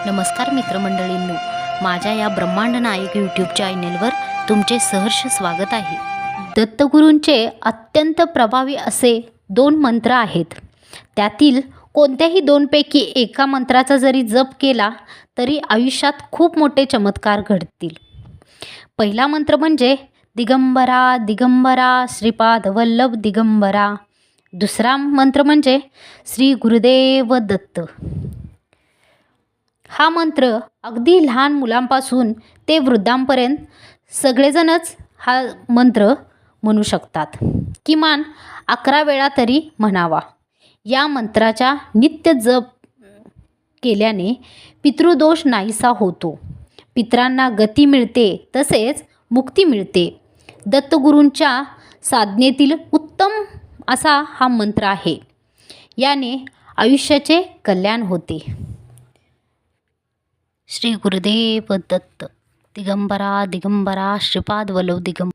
नमस्कार मित्रमंडळींनो, माझ्या या ब्रह्मांड नायक यूट्यूब चॅनेलवर तुमचे सहर्ष स्वागत आहे. दत्तगुरूंचे अत्यंत प्रभावी असे 2 मंत्र आहेत. त्यातील कोणत्याही 2पैकी एका मंत्राचा जरी जप केला तरी आयुष्यात खूप मोठे चमत्कार घडतील. पहिला मंत्र म्हणजे दिगंबरा दिगंबरा श्रीपाद वल्लभ दिगंबरा. दुसरा मंत्र म्हणजे श्री गुरुदेव दत्त. हा मंत्र अगदी लहान मुलांपासून ते वृद्धांपर्यंत सगळेजणच हा मंत्र म्हणू शकतात. किमान 11 वेळा तरी म्हणावा. या मंत्राचा नित्य जप केल्याने पितृदोष नाहीसा होतो, पितरांना गती मिळते, तसेच मुक्ती मिळते. दत्तगुरूंच्या साधनेतील उत्तम असा हा मंत्र आहे. याने आयुष्याचे कल्याण होते. श्री गुरुदेव दत्त. दिगंबरा दिगंबरा श्रीपाद वल्लभ दिगंबरा.